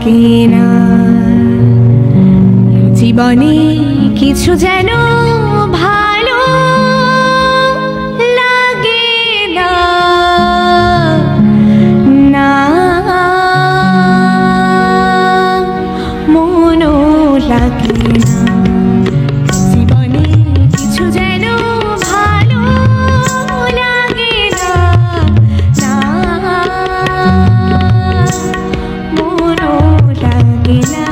লাগে না জীবনে কিছু যেন ভালো লাগে না না মনও লাগে না জীবনে কিছু যেন ভালো লাগে না না মনও লাগে না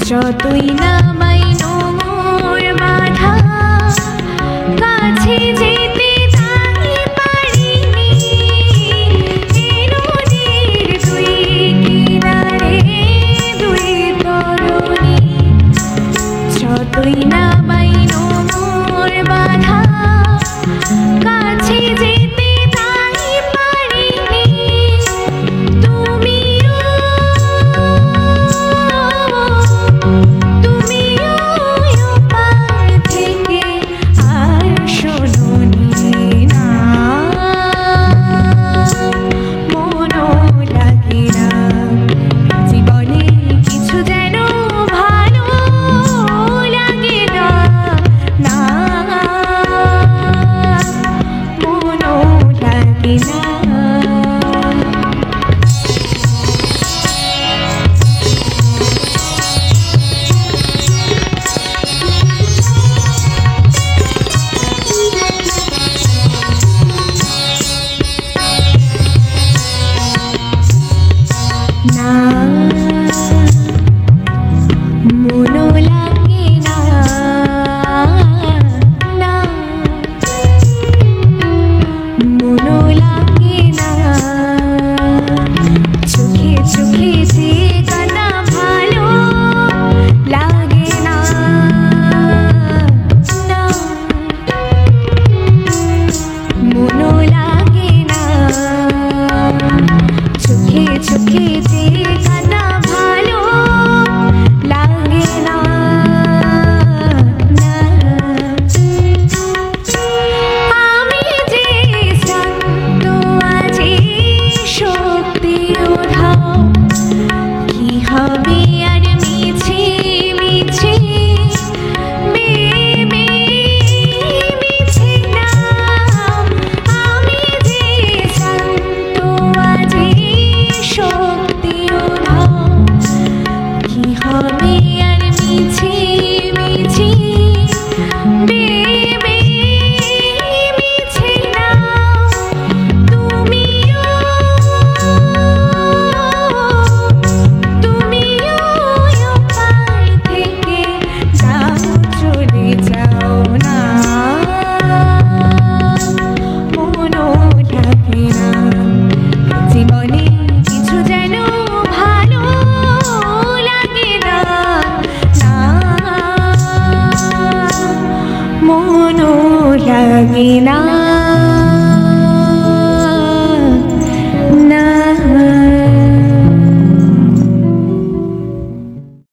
যতই না মাইনো মোর বাধা কাছে যেতে তাই পারিনি নদীর দুই কিনারে দুই তরুণী যতই না মাইনো মোর বাধা কাছে যেতে তাই পারিনি লাগে না।